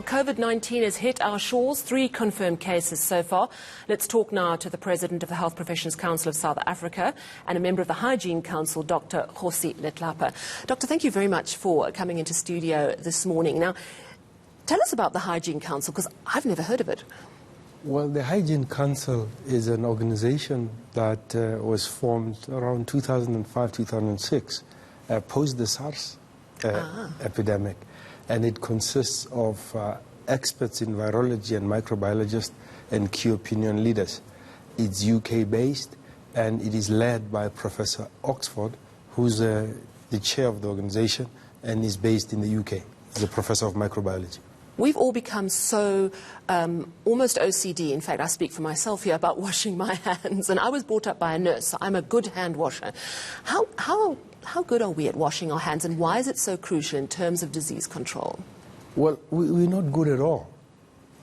COVID-19 has hit our shores, 3 confirmed cases so far. Let's talk now to the President of the Health Professions Council of South Africa and a member of the Hygiene Council, Dr. Kgosi Letlape. Doctor, thank you very much for coming into studio this morning. Now, tell us about the Hygiene Council, because I've never heard of it. Well, the Hygiene Council is an organization that was formed around 2005-2006, post the SARS epidemic. And it consists of experts in virology and microbiologists and key opinion leaders. It's UK-based, and it is led by Professor Oxford, who's the chair of the organization and is based in the UK. He's a professor of microbiology. We've all become so almost OCD, in fact, I speak for myself here, about washing my hands. And I was brought up by a nurse, so I'm a good hand washer. How good are we at washing our hands, and why is it so crucial in terms of disease control? Well, we're not good at all,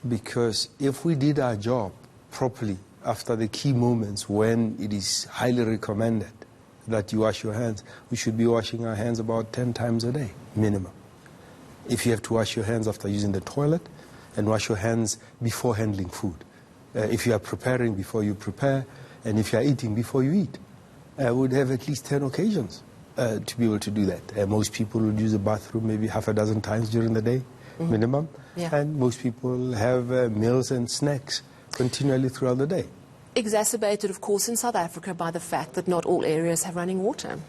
because if we did our job properly after the key moments when it is highly recommended that you wash your hands, we should be washing our hands about 10 times a day, minimum. If you have to wash your hands after using the toilet, and wash your hands before handling food. If you are preparing before you prepare, and if you are eating before you eat. Would have at least 10 occasions to be able to do that. Most people would use the bathroom maybe half a dozen times during the day, minimum. Yeah. And most people have meals and snacks continually throughout the day. Exacerbated, of course, in South Africa by the fact that not all areas have running water.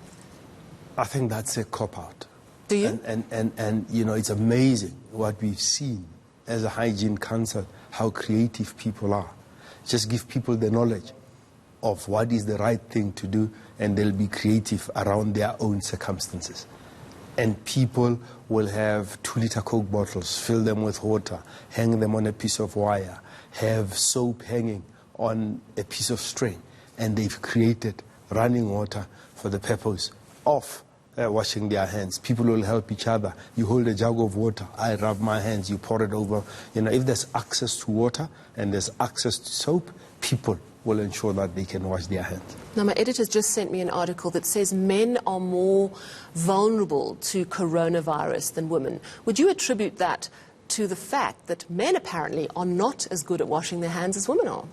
I think that's a cop-out. Do you? And you know, it's amazing what we've seen as a Hygiene Council, how creative people are. Just give people the knowledge of what is the right thing to do, and they'll be creative around their own circumstances. And people will have 2-liter Coke bottles, fill them with water, hang them on a piece of wire, have soap hanging on a piece of string, and they've created running water for the purpose of washing their hands. People will help each other. You hold a jug of water, I rub my hands, you pour it over. You know, if there's access to water and there's access to soap, people will ensure that they can wash their hands. Now, my editor's just sent me an article that says men are more vulnerable to coronavirus than women. Would you attribute that to the fact that men apparently are not as good at washing their hands as women are?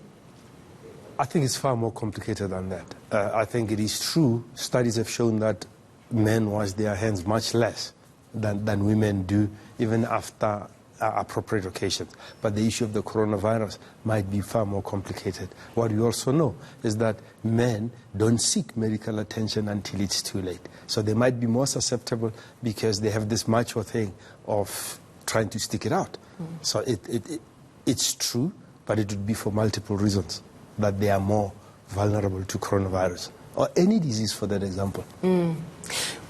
I think it's far more complicated than that. I think it is true. Studies have shown that men wash their hands much less than women do, even after appropriate occasions. But the issue of the coronavirus might be far more complicated. What we also know is that men don't seek medical attention until it's too late. So they might be more susceptible because they have this macho thing of trying to stick it out. So it's true, but it would be for multiple reasons that they are more vulnerable to coronavirus, or any disease for that example.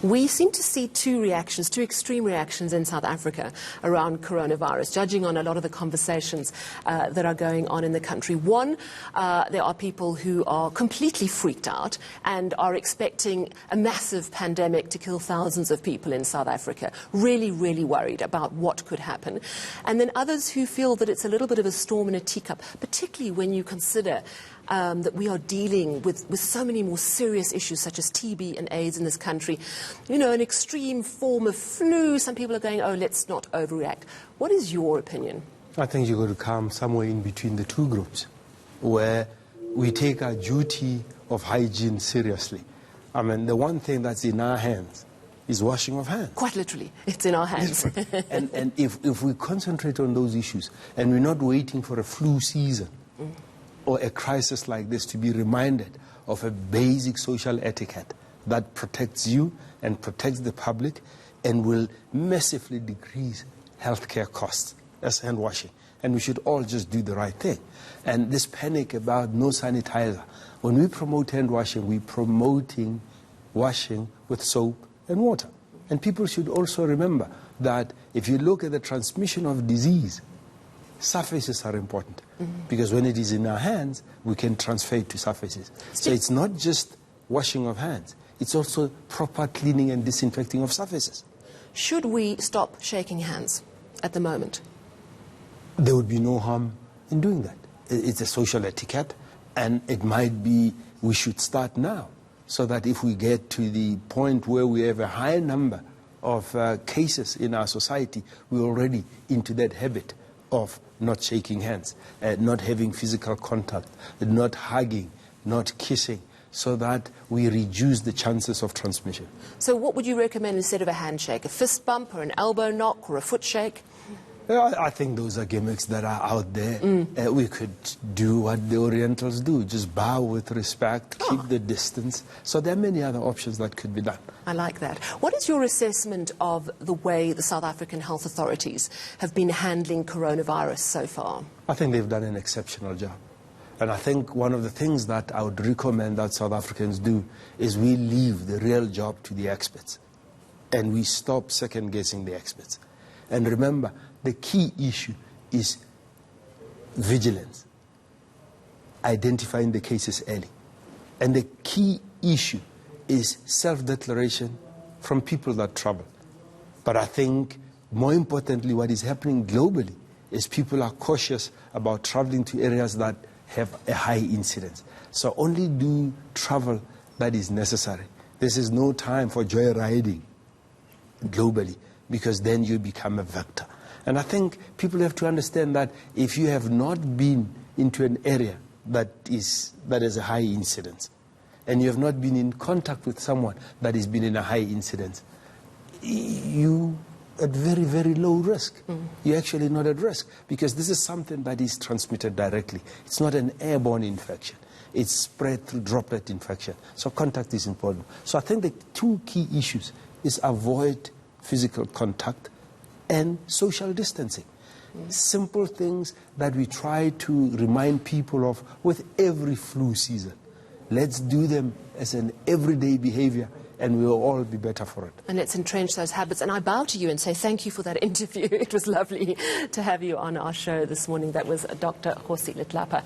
We seem to see two extreme reactions in South Africa around coronavirus, judging on a lot of the conversations that are going on in the country. One, there are people who are completely freaked out and are expecting a massive pandemic to kill thousands of people in South Africa, really, really worried about what could happen. And then others who feel that it's a little bit of a storm in a teacup, particularly when you consider that we are dealing with so many more serious issues such as TB and AIDS in this country. You know, an extreme form of flu. Some people are going, oh, let's not overreact. What is your opinion? I think you've got to come somewhere in between the two groups, where we take our duty of hygiene seriously. I mean, the one thing that's in our hands is washing of hands. Quite literally, it's in our hands. and if we concentrate on those issues, and we're not waiting for a flu season, or a crisis like this to be reminded of a basic social etiquette that protects you and protects the public and will massively decrease healthcare costs. That's hand washing. And we should all just do the right thing. And this panic about no sanitizer, when we promote hand washing, we're promoting washing with soap and water. And people should also remember that if you look at the transmission of disease, surfaces are important, because when it is in our hands, we can transfer it to surfaces. So it's not just washing of hands, it's also proper cleaning and disinfecting of surfaces. Should we stop shaking hands at the moment? There would be no harm in doing that. It's a social etiquette, and it might be we should start now, so that if we get to the point where we have a high number of cases in our society, we're already into that habit of not shaking hands, not having physical contact, not hugging, not kissing, so that we reduce the chances of transmission. So what would you recommend instead of a handshake? A fist bump or an elbow knock or a foot shake? I think those are gimmicks that are out there. We could do what the Orientals do, just bow with respect, keep the distance. So there are many other options that could be done. I like that. What is your assessment of the way the South African health authorities have been handling coronavirus so far? I think they've done an exceptional job. And I think one of the things that I would recommend that South Africans do is we leave the real job to the experts. And we stop second-guessing the experts. And remember, the key issue is vigilance, identifying the cases early. And the key issue is self-declaration from people that travel. But I think more importantly, what is happening globally is people are cautious about traveling to areas that have a high incidence. So only do travel that is necessary. This is no time for joyriding globally, because then you become a vector. And I think people have to understand that if you have not been into an area that has a high incidence, and you have not been in contact with someone that has been in a high incidence, you at very, very low risk. You're actually not at risk, because this is something that is transmitted directly. It's not an airborne infection. It's spread through droplet infection. So contact is important. So I think the two key issues is avoid physical contact and social distancing. Simple things that we try to remind people of with every flu season. Let's do them as an everyday behavior, and we'll all be better for it. And let's entrench those habits. And I bow to you and say thank you for that interview. It was lovely to have you on our show this morning. That was Dr. Kgosi Letlape.